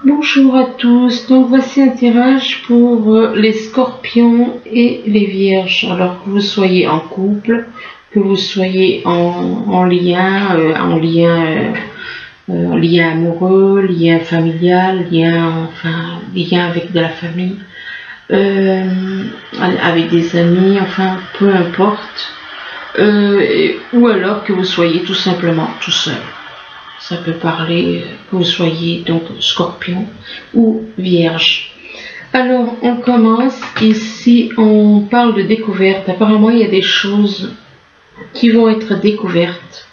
Bonjour à tous, donc voici un tirage pour les scorpions et les vierges. Alors que vous soyez en couple, que vous soyez en lien amoureux, lien familial, lien avec de la famille, avec des amis, enfin peu importe, ou alors que vous soyez tout simplement tout seul. Ça peut parler que vous soyez donc scorpion ou vierge. Alors on commence, ici on parle de découverte. Apparemment il y a des choses qui vont être découvertes,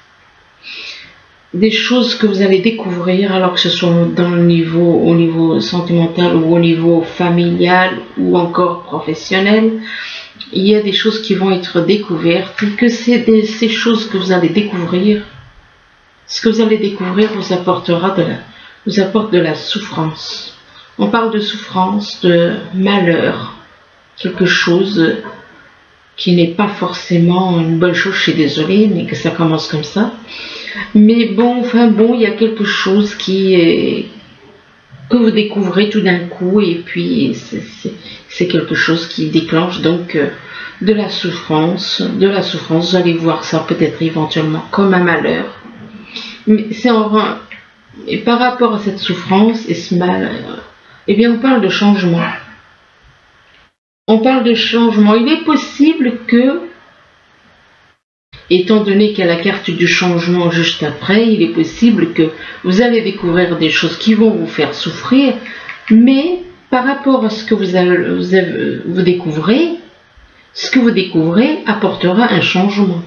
des choses que vous allez découvrir, alors que ce soit au niveau sentimental ou au niveau familial ou encore professionnel. Il y a des choses qui vont être découvertes et que ces choses que vous allez découvrir, ce que vous allez découvrir vous apporte de la souffrance. On parle de souffrance, de malheur, quelque chose qui n'est pas forcément une bonne chose, je suis désolée, mais que ça commence comme ça. Mais bon, il y a quelque chose que vous découvrez tout d'un coup, et puis c'est quelque chose qui déclenche donc de la souffrance. Vous allez voir ça peut-être éventuellement comme un malheur. Mais et par rapport à cette souffrance et ce malheur, eh bien on parle de changement. On parle de changement. Il est possible que, étant donné qu'il y a la carte du changement juste après, il est possible que vous allez découvrir des choses qui vont vous faire souffrir, mais par rapport à ce que vous découvrez, ce que vous découvrez apportera un changement.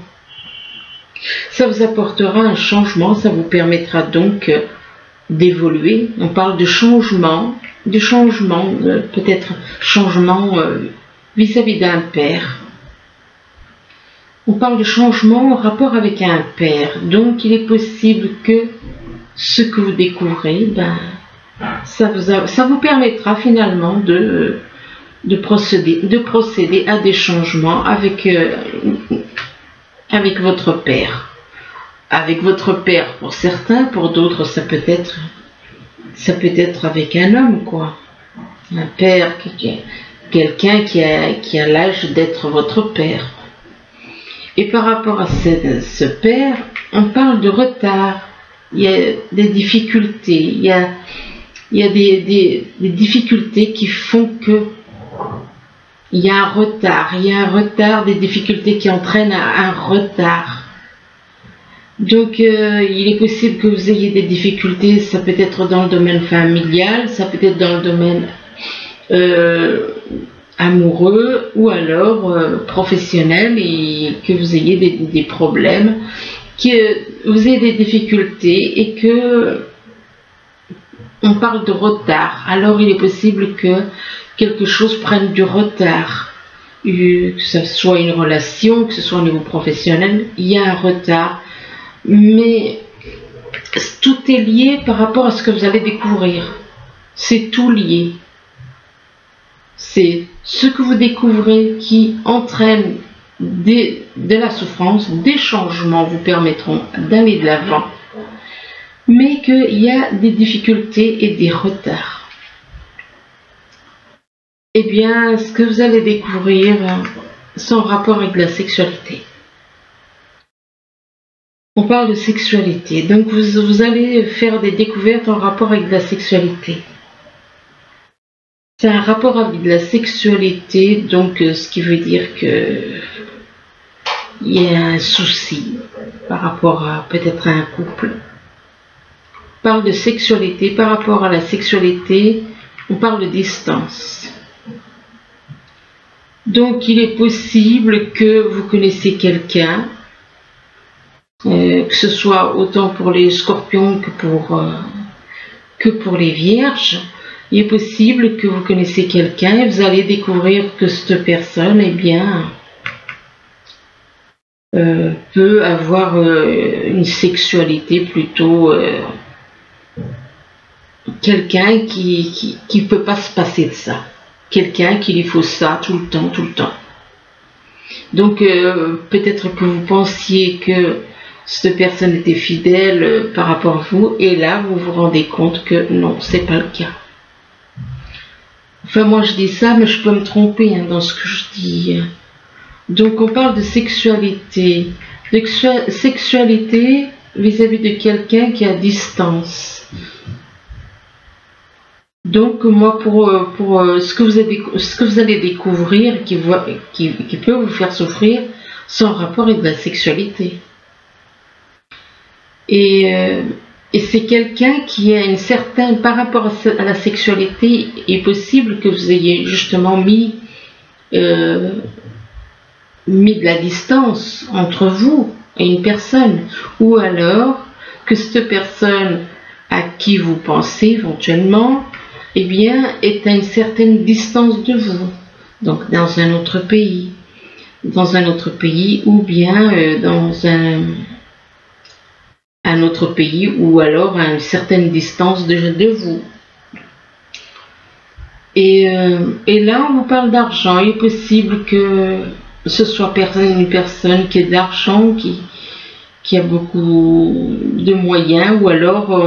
Ça vous apportera un changement, ça vous permettra donc d'évoluer. On parle de changement, peut-être changement vis-à-vis d'un père. On parle de changement en rapport avec un père. Donc il est possible que ce que vous découvrez, ça vous permettra finalement de procéder à des changements avec votre père. Avec votre père pour certains, pour d'autres ça peut être avec un homme, quoi. Un père, quelqu'un qui a l'âge d'être votre père. Et par rapport à ce père, on parle de retard. Il y a des difficultés, il y a des difficultés qui font que il y a un retard, des difficultés qui entraînent un retard. Donc il est possible que vous ayez des difficultés, ça peut être dans le domaine familial, ça peut être dans le domaine amoureux ou alors professionnel, et que vous ayez des problèmes, que vous ayez des difficultés et que on parle de retard. Alors il est possible que quelque chose prenne du retard, que ce soit une relation, que ce soit au niveau professionnel, il y a un retard. Mais tout est lié par rapport à ce que vous allez découvrir. C'est tout lié. C'est ce que vous découvrez qui entraîne de la souffrance, des changements vous permettront d'aller de l'avant, mais qu'il y a des difficultés et des retards. Eh bien, ce que vous allez découvrir, c'est en rapport avec la sexualité. On parle de sexualité, donc vous allez faire des découvertes en rapport avec la sexualité. C'est un rapport avec la sexualité, donc ce qui veut dire que il y a un souci par rapport à peut-être à un couple. On parle de sexualité, par rapport à la sexualité, on parle de distance. Donc il est possible que vous connaissez quelqu'un, que ce soit autant pour les scorpions que pour les vierges. Il est possible que vous connaissez quelqu'un et vous allez découvrir que cette personne, eh bien, peut avoir une sexualité plutôt quelqu'un qui ne peut pas se passer de ça. Quelqu'un qui lui faut ça tout le temps. Donc peut-être que vous pensiez que cette personne était fidèle par rapport à vous, et là vous vous rendez compte que non, c'est pas le cas. Enfin, moi je dis ça, mais je peux me tromper dans ce que je dis. Donc on parle de sexualité. Sexualité vis-à-vis de quelqu'un qui est à distance. Donc moi pour ce que vous allez découvrir qui peut vous faire souffrir, c'est en rapport avec la sexualité. Et c'est quelqu'un qui a une certaine, par rapport à la sexualité, il est possible que vous ayez justement mis de la distance entre vous et une personne, ou alors que cette personne à qui vous pensez éventuellement, eh bien, est à une certaine distance de vous, donc dans un autre pays, ou bien dans un autre pays, ou alors à une certaine distance de vous. Et là, on vous parle d'argent. Il est possible que ce soit une personne qui a de l'argent, qui a beaucoup de moyens, ou alors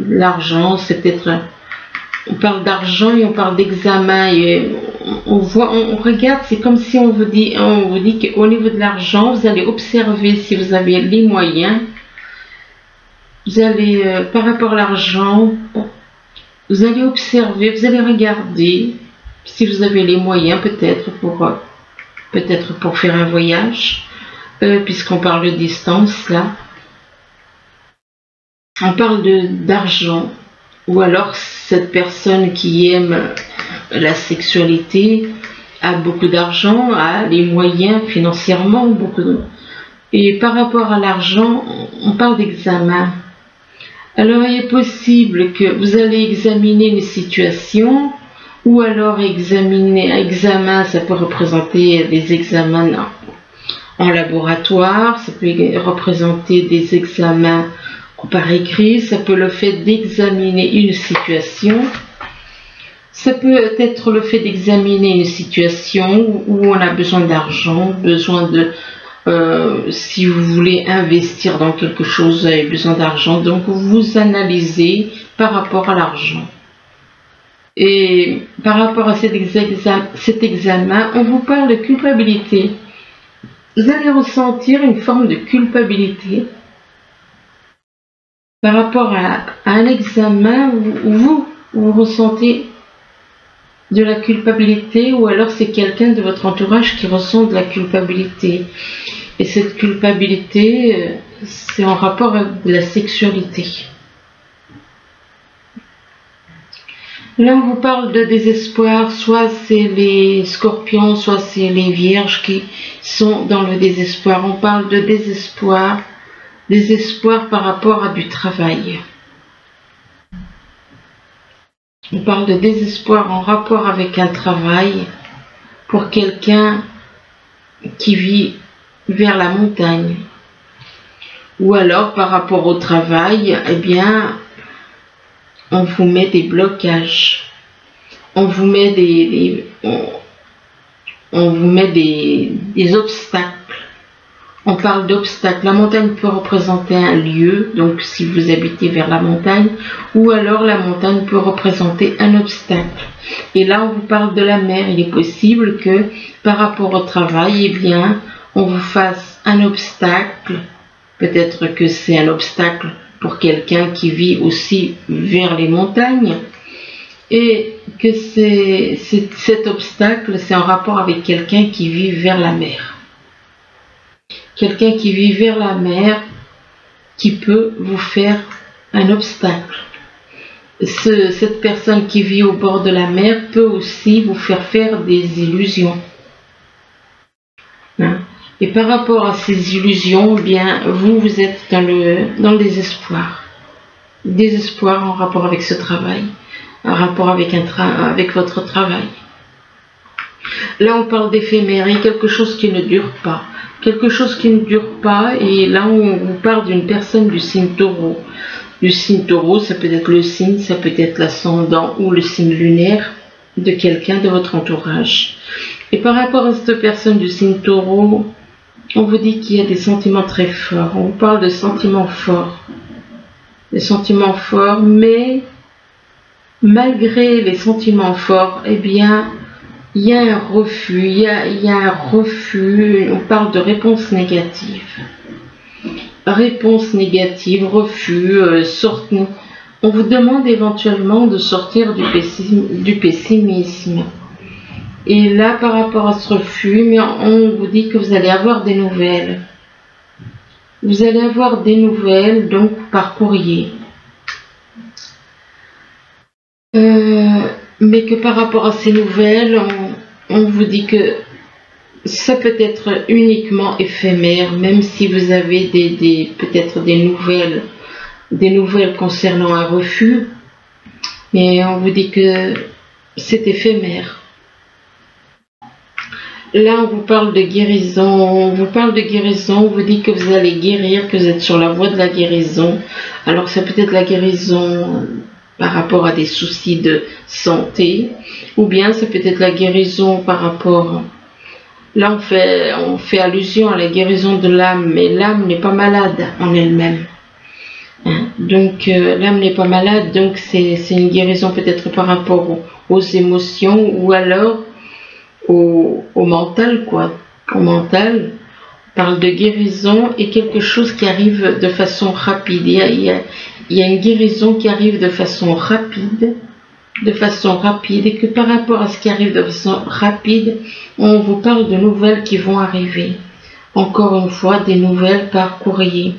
l'argent, c'est peut-être... On parle d'argent et on parle d'examen, et on regarde, c'est comme si on vous dit qu'au niveau de l'argent, vous allez observer si vous avez les moyens. Vous allez, par rapport à l'argent, vous allez observer, vous allez regarder si vous avez les moyens peut-être pour faire un voyage, puisqu'on parle de distance là. On parle d'argent, ou alors cette personne qui aime la sexualité a beaucoup d'argent, a les moyens financièrement, et par rapport à l'argent, on parle d'examen. Alors il est possible que vous allez examiner une situation, ou alors examen, ça peut représenter des examens en laboratoire, ça peut représenter des examens par écrit, ça peut le fait d'examiner une situation, ça peut être le fait d'examiner une situation où on a besoin d'argent, si vous voulez investir dans quelque chose, vous avez besoin d'argent, donc vous analysez par rapport à l'argent. Et par rapport à cet examen, on vous parle de culpabilité. Vous allez ressentir une forme de culpabilité par rapport à un examen où vous ressentez de la culpabilité, ou alors c'est quelqu'un de votre entourage qui ressent de la culpabilité. Et cette culpabilité, c'est en rapport avec la sexualité. Là, on vous parle de désespoir, soit c'est les scorpions, soit c'est les vierges qui sont dans le désespoir. On parle de désespoir par rapport à du travail. On parle de désespoir en rapport avec un travail pour quelqu'un qui vit vers la montagne. Ou alors par rapport au travail, eh bien, on vous met des blocages. On vous met des obstacles. On parle d'obstacles. La montagne peut représenter un lieu, donc si vous habitez vers la montagne, ou alors la montagne peut représenter un obstacle. Et là, on vous parle de la mer. Il est possible que par rapport au travail, eh bien, on vous fasse un obstacle. Peut-être que c'est un obstacle pour quelqu'un qui vit aussi vers les montagnes, et que cet obstacle, c'est en rapport avec quelqu'un qui vit vers la mer. Quelqu'un qui vit vers la mer qui peut vous faire un obstacle. Cette personne qui vit au bord de la mer peut aussi vous faire des illusions. Et par rapport à ces illusions, eh bien, vous êtes dans le désespoir. Désespoir en rapport avec ce travail, en rapport avec votre travail. Là, on parle d'éphémérité, quelque chose qui ne dure pas. Quelque chose qui ne dure pas, et là, on vous parle d'une personne du signe taureau. Du signe taureau, ça peut être le signe, ça peut être l'ascendant ou le signe lunaire de quelqu'un de votre entourage. Et par rapport à cette personne du signe taureau, on vous dit qu'il y a des sentiments très forts. On vous parle de sentiments forts. Des sentiments forts, mais malgré les sentiments forts, eh bien, il y a un refus, il y a un refus, on parle de réponse négative. Réponse négative, refus, on vous demande éventuellement de sortir du pessimisme. Et là, par rapport à ce refus, on vous dit que vous allez avoir des nouvelles. Vous allez avoir des nouvelles, donc par courrier. Mais que par rapport à ces nouvelles, on vous dit que ça peut être uniquement éphémère, même si vous avez peut-être des nouvelles concernant un refus, mais on vous dit que c'est éphémère. Là, on vous parle de guérison, on vous dit que vous allez guérir, que vous êtes sur la voie de la guérison. Alors, ça peut être la guérison par rapport à des soucis de santé, ou bien ça peut être la guérison par rapport... Là, on fait allusion à la guérison de l'âme, mais l'âme n'est pas malade en elle-même. Donc, l'âme n'est pas malade, donc c'est une guérison peut-être par rapport aux émotions, ou alors au mental, quoi. Au mental, on parle de guérison et quelque chose qui arrive de façon rapide. Il y a une guérison qui arrive de façon rapide, et que par rapport à ce qui arrive de façon rapide, on vous parle de nouvelles qui vont arriver. Encore une fois, des nouvelles par courrier.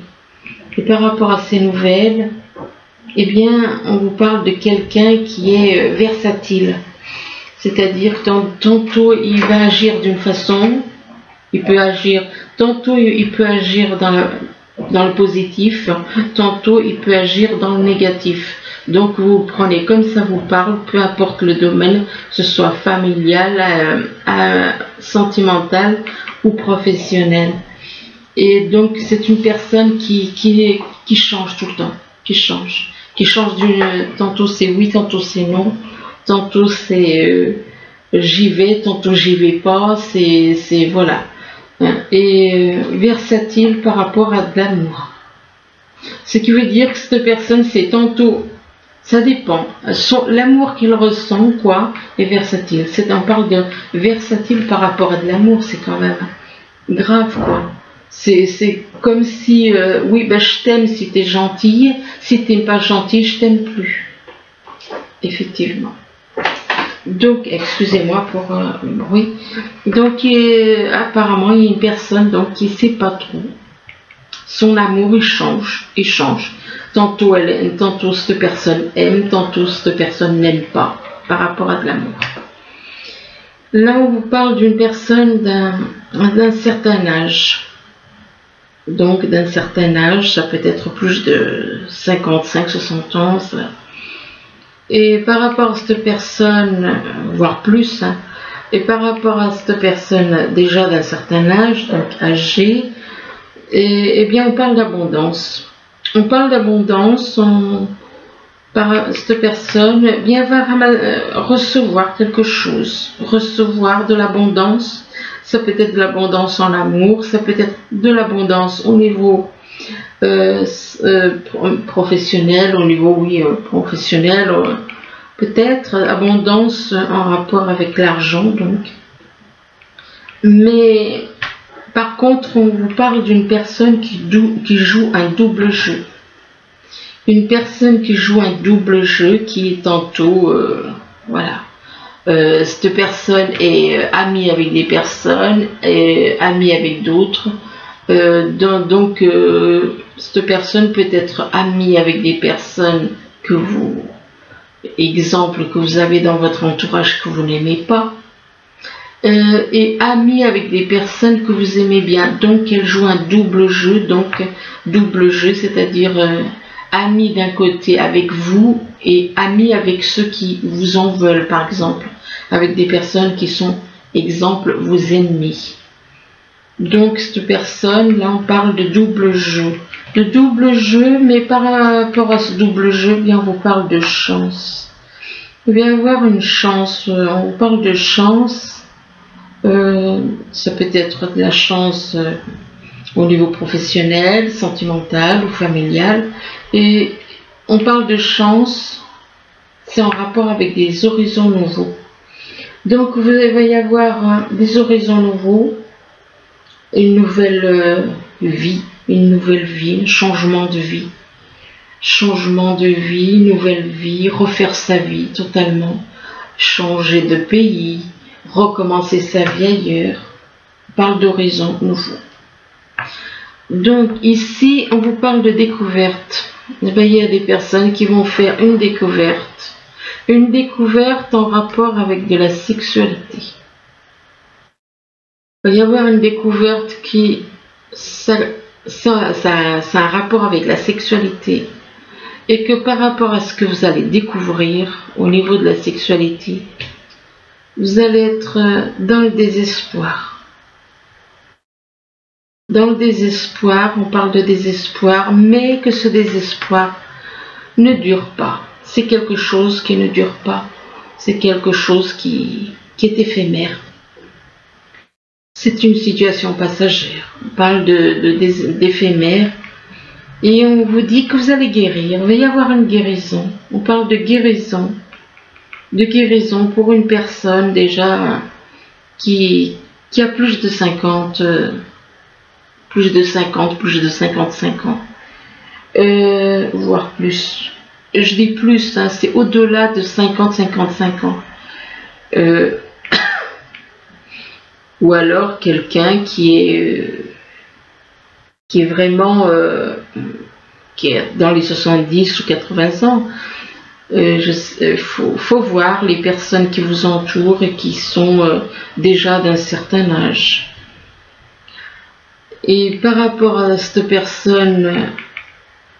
Et par rapport à ces nouvelles, eh bien, on vous parle de quelqu'un qui est versatile. C'est-à-dire, tantôt il va agir d'une façon, tantôt il peut agir dans le positif, tantôt il peut agir dans le négatif. Donc vous prenez comme ça vous parle, peu importe le domaine, que ce soit familial, sentimental ou professionnel. Et donc c'est une personne qui change tout le temps, qui change tantôt c'est oui, tantôt c'est non, tantôt c'est j'y vais, tantôt j'y vais pas, c'est voilà. Et versatile par rapport à de l'amour. Ce qui veut dire que cette personne, c'est tantôt, ça dépend, l'amour qu'il ressent, quoi, est versatile. On parle de versatile par rapport à de l'amour, c'est quand même grave, quoi. C'est comme si, oui, ben je t'aime si t'es gentille, si t'es pas gentille, je t'aime plus. Effectivement. Donc, excusez-moi pour le bruit. Donc, apparemment, il y a une personne donc, qui ne sait pas trop. Son amour, il change. Tantôt cette personne aime, tantôt cette personne n'aime pas, par rapport à de l'amour. Là, on vous parle d'une personne d'un certain âge. Donc, d'un certain âge, ça peut être plus de 55, 60 ans, ça. Et par rapport à cette personne, voire plus, et par rapport à cette personne déjà d'un certain âge, donc âgée, eh bien on parle d'abondance. On parle d'abondance, cette personne bien va recevoir quelque chose, recevoir de l'abondance. Ça peut être de l'abondance en amour, ça peut être de l'abondance au niveau professionnel, au niveau professionnel, peut-être abondance en rapport avec l'argent donc. Mais par contre on vous parle d'une personne qui joue un double jeu. Une personne qui joue un double jeu qui est tantôt voilà. Cette personne est amie avec des personnes, et amie avec d'autres. Donc, cette personne peut être amie avec des personnes que vous avez dans votre entourage que vous n'aimez pas, et amie avec des personnes que vous aimez bien. Donc, elle joue un double jeu. Donc, double jeu, c'est-à-dire amie d'un côté avec vous et amie avec ceux qui vous en veulent, par exemple, avec des personnes qui sont, exemple, vos ennemis. Donc, cette personne, là, on parle de double jeu. De double jeu, mais par rapport à ce double jeu, bien, on vous parle de chance. Il va y avoir une chance, on vous parle de chance. Ça peut être de la chance au niveau professionnel, sentimental ou familial. Et on parle de chance, c'est en rapport avec des horizons nouveaux. Donc il va y avoir des horizons nouveaux, une nouvelle vie, un changement de vie. Changement de vie, nouvelle vie, refaire sa vie totalement, changer de pays, recommencer sa vie ailleurs. On parle d'horizons nouveaux. Donc ici, on vous parle de découverte. Il y a des personnes qui vont faire une découverte en rapport avec de la sexualité. Il va y avoir une découverte qui, ça a un rapport avec la sexualité, et que par rapport à ce que vous allez découvrir au niveau de la sexualité, vous allez être dans le désespoir. Dans le désespoir, on parle de désespoir, mais que ce désespoir ne dure pas. C'est quelque chose qui ne dure pas. C'est quelque chose qui est éphémère. C'est une situation passagère. On parle d'éphémère. Et on vous dit que vous allez guérir. Il va y avoir une guérison. On parle de guérison. De guérison pour une personne déjà qui a plus de 50, plus de 55 ans. Voire plus. Je dis plus, hein, c'est au-delà de 50-55 ans. Ou alors quelqu'un qui est vraiment qui est dans les 70 ou 80 ans. Faut voir les personnes qui vous entourent et qui sont déjà d'un certain âge. Et par rapport à cette personne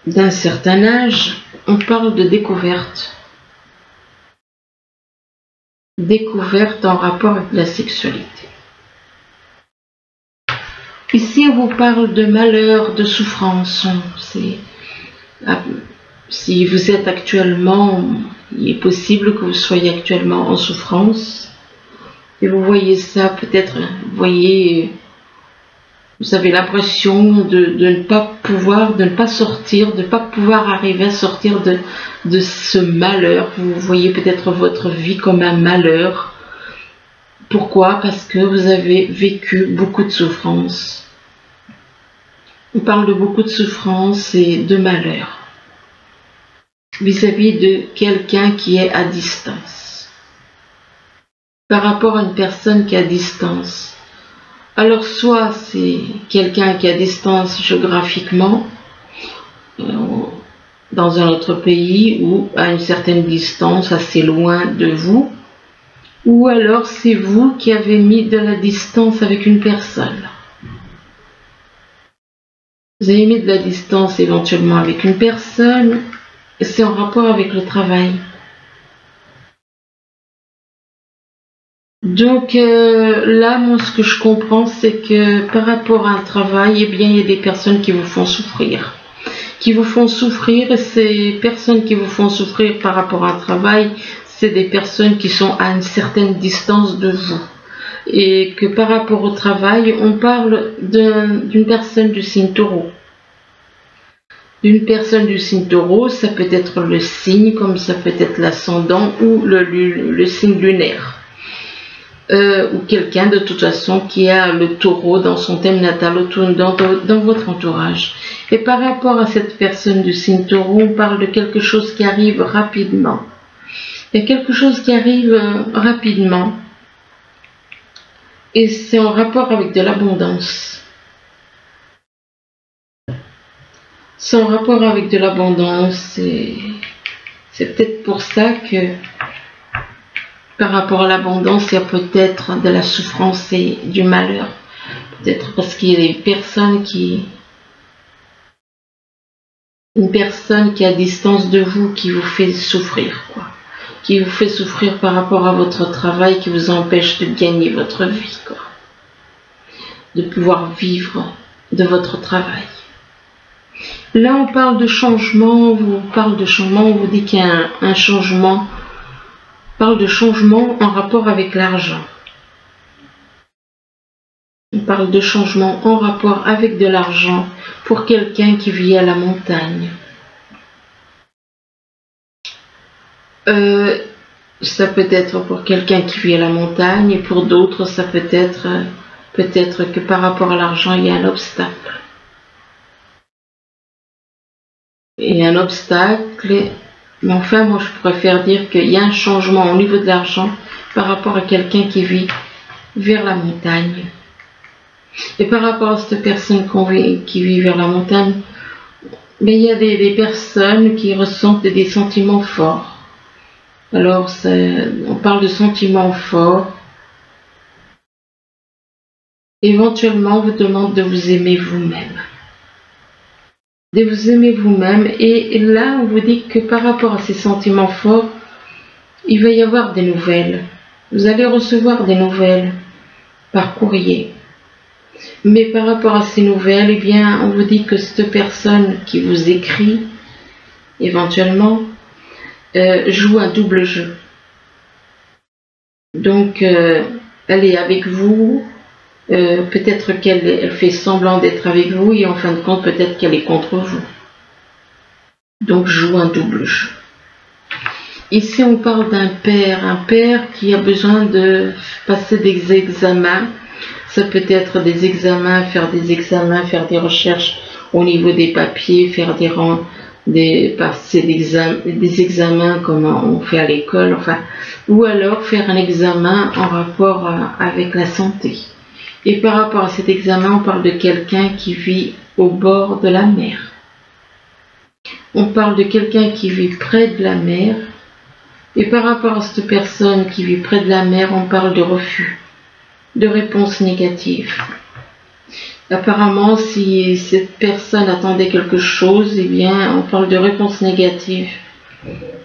d'un certain âge, on parle de découverte. Découverte en rapport avec la sexualité. Ici, on vous parle de malheur, de souffrance. Si vous êtes actuellement, il est possible que vous soyez actuellement en souffrance. Et vous voyez ça, peut-être, vous avez l'impression de ne pas pouvoir, de ne pas sortir, de ne pas pouvoir arriver à sortir de ce malheur. Vous voyez peut-être votre vie comme un malheur. Pourquoi? Parce que vous avez vécu beaucoup de souffrance. On parle de beaucoup de souffrance et de malheur vis-à-vis de quelqu'un qui est à distance. Par rapport à une personne qui est à distance. Alors soit c'est quelqu'un qui est à distance géographiquement, dans un autre pays ou à une certaine distance, assez loin de vous, ou alors c'est vous qui avez mis de la distance avec une personne. Vous avez mis de la distance éventuellement avec une personne, et c'est en rapport avec le travail. Donc là, moi, ce que je comprends, c'est que par rapport à un travail, eh bien, il y a des personnes qui vous font souffrir. Et ces personnes qui vous font souffrir par rapport à un travail, c'est des personnes qui sont à une certaine distance de vous. Et que par rapport au travail, on parle d'une personne du signe Taureau. D'une personne du signe Taureau, ça peut être le signe, comme ça peut être l'ascendant ou le signe lunaire. Ou quelqu'un de toute façon qui a le Taureau dans son thème natal, dans votre entourage. Et par rapport à cette personne du signe Taureau, on parle de quelque chose qui arrive rapidement. Il y a quelque chose qui arrive rapidement. Et c'est en rapport avec de l'abondance. C'est en rapport avec de l'abondance. C'est peut-être pour ça que par rapport à l'abondance, il y a peut-être de la souffrance et du malheur. Peut-être parce qu'il y a des personnes une personne qui est à distance de vous qui vous fait souffrir, quoi. Qui vous fait souffrir par rapport à votre travail, qui vous empêche de gagner votre vie, quoi. De pouvoir vivre de votre travail. Là, on parle de changement, on vous dit qu'il y a un changement. On parle de changement en rapport avec l'argent. On parle de changement en rapport avec de l'argent pour quelqu'un qui vit à la montagne. Ça peut être pour quelqu'un qui vit à la montagne, et pour d'autres, ça peut être que par rapport à l'argent, il y a un obstacle. Il y a un obstacle, mais enfin, moi, je préfère dire qu'il y a un changement au niveau de l'argent par rapport à quelqu'un qui vit vers la montagne. Et par rapport à cette personne qui vit vers la montagne, mais il y a des personnes qui ressentent des sentiments forts. Alors, on parle de sentiments forts. Éventuellement, on vous demande de vous aimer vous-même. De vous aimer vous-même. Et là, on vous dit que par rapport à ces sentiments forts, il va y avoir des nouvelles. Vous allez recevoir des nouvelles par courrier. Mais par rapport à ces nouvelles, eh bien, on vous dit que cette personne qui vous écrit, éventuellement, joue un double jeu. Donc, elle est avec vous, peut-être qu'elle fait semblant d'être avec vous, et en fin de compte, peut-être qu'elle est contre vous. Donc, joue un double jeu. Ici, on parle d'un père qui a besoin de passer des examens. Ça peut être des examens, faire des recherches au niveau des papiers, passer des examens comme on fait à l'école, enfin, ou alors faire un examen en rapport avec la santé. Et par rapport à cet examen, on parle de quelqu'un qui vit au bord de la mer. On parle de quelqu'un qui vit près de la mer. Et par rapport à cette personne qui vit près de la mer, on parle de refus, de réponse négative. Apparemment, si cette personne attendait quelque chose, eh bien, on parle de réponse négative.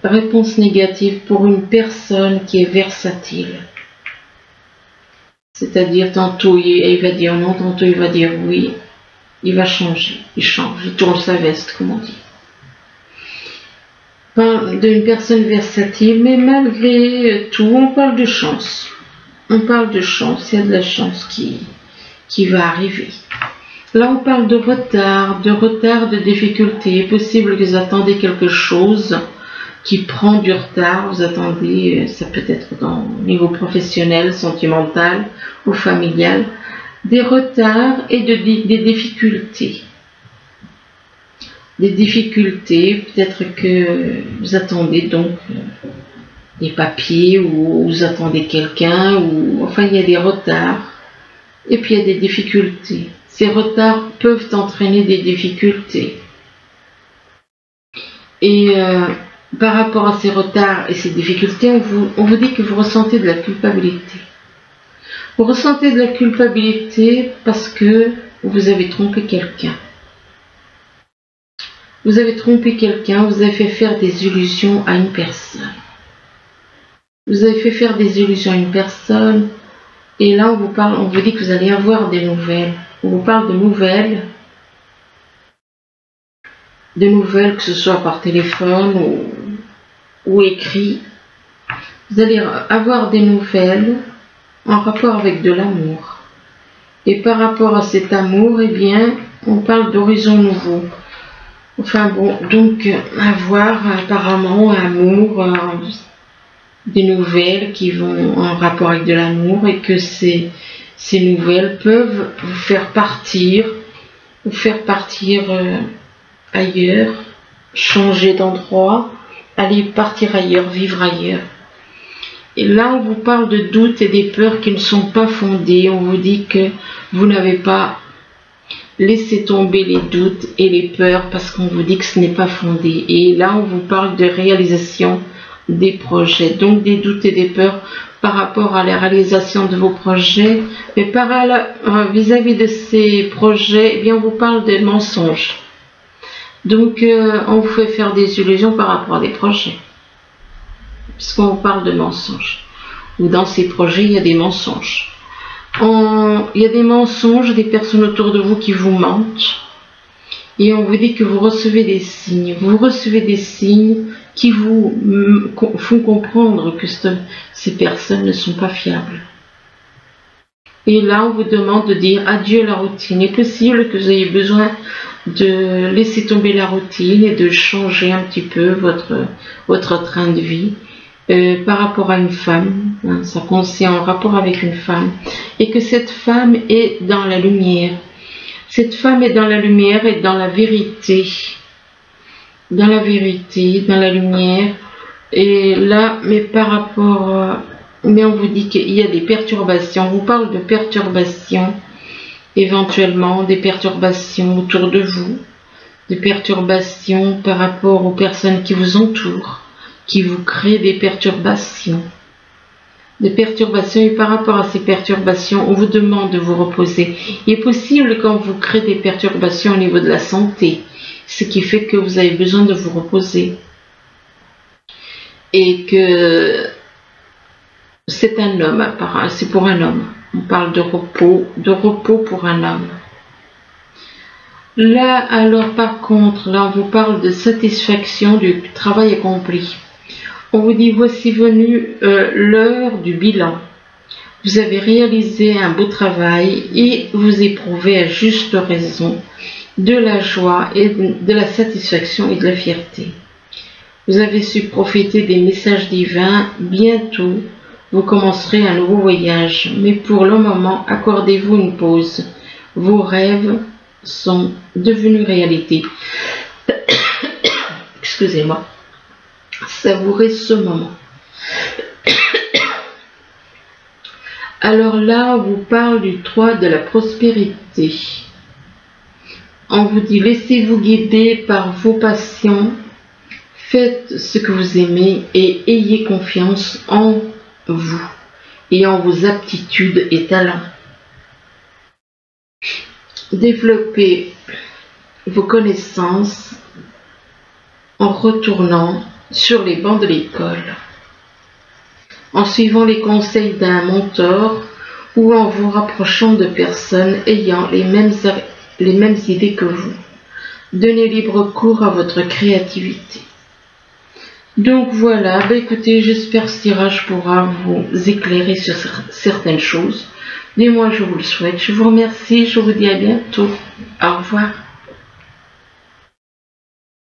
Réponse négative pour une personne qui est versatile. C'est-à-dire, tantôt il va dire non, tantôt il va dire oui. Il va changer, il change, il tourne sa veste, comme on dit. On parle d'une personne versatile, mais malgré tout, on parle de chance. On parle de chance, il y a de la chance qui va arriver. Là, on parle de retard, de difficulté. Il est possible que vous attendez quelque chose qui prend du retard. Vous attendez, ça peut être au niveau professionnel, sentimental ou familial, des retards et des difficultés. Des difficultés, peut-être que vous attendez donc des papiers ou vous attendez quelqu'un, ou enfin il y a des retards et puis il y a des difficultés. Ces retards peuvent entraîner des difficultés. Et par rapport à ces retards et ces difficultés, on vous dit que vous ressentez de la culpabilité. Vous ressentez de la culpabilité parce que vous avez trompé quelqu'un. Vous avez trompé quelqu'un, vous avez fait faire des illusions à une personne. Vous avez fait faire des illusions à une personne, et là on vous dit que vous allez avoir des nouvelles. On vous parle de nouvelles, que ce soit par téléphone ou écrit. Vous allez avoir des nouvelles en rapport avec de l'amour. Et par rapport à cet amour, eh bien, on parle d'horizons nouveaux. Enfin bon, donc avoir apparemment un amour, des nouvelles qui vont en rapport avec de l'amour, et que ces nouvelles peuvent vous faire partir ailleurs, changer d'endroit, aller partir ailleurs, vivre ailleurs. Et là, on vous parle de doutes et des peurs qui ne sont pas fondées. On vous dit que vous n'avez pas laissé tomber les doutes et les peurs parce qu'on vous dit que ce n'est pas fondé. Et là, on vous parle de réalisation des projets. Donc, des doutes et des peurs par rapport à la réalisation de vos projets. Mais vis-à-vis de ces projets, eh bien, on vous parle de mensonges. Donc, on vous fait faire des illusions par rapport à des projets. Puisqu'on vous parle de mensonges. Ou dans ces projets, il y a des mensonges. Il y a des mensonges, des personnes autour de vous qui vous mentent. Et on vous dit que vous recevez des signes. Vous recevez des signes qui vous font comprendre que ces personnes ne sont pas fiables. Et là, on vous demande de dire adieu à la routine. Il est possible que vous ayez besoin de laisser tomber la routine et de changer un petit peu votre train de vie par rapport à une femme. Hein, ça concerne en rapport avec une femme. Et que cette femme est dans la lumière. Cette femme est dans la lumière et dans la vérité. Dans la vérité, dans la lumière. Et là, mais par rapport... mais on vous dit qu'il y a des perturbations. On vous parle de perturbations, éventuellement, des perturbations autour de vous, des perturbations par rapport aux personnes qui vous entourent, qui vous créent des perturbations. Des perturbations, et par rapport à ces perturbations, on vous demande de vous reposer. Il est possible quand vous créez des perturbations au niveau de la santé, ce qui fait que vous avez besoin de vous reposer. Et que c'est un homme, c'est pour un homme. On parle de repos pour un homme. Là, alors par contre, là on vous parle de satisfaction du travail accompli. On vous dit, voici venue l'heure du bilan. Vous avez réalisé un beau travail et vous éprouvez à juste raison de la joie et de la satisfaction et de la fierté. Vous avez su profiter des messages divins. Bientôt, vous commencerez un nouveau voyage. Mais pour le moment, accordez-vous une pause. Vos rêves sont devenus réalité. Excusez-moi. Savourez ce moment. Alors là, on vous parle du 3 de la prospérité. On vous dit, laissez-vous guider par vos passions. Faites ce que vous aimez et ayez confiance en vous et en vos aptitudes et talents. Développez vos connaissances en retournant sur les bancs de l'école, en suivant les conseils d'un mentor ou en vous rapprochant de personnes ayant les mêmes idées que vous. Donnez libre cours à votre créativité. Donc voilà, écoutez, j'espère que ce tirage pourra vous éclairer sur certaines choses. Et moi, je vous le souhaite. Je vous remercie, je vous dis à bientôt. Au revoir.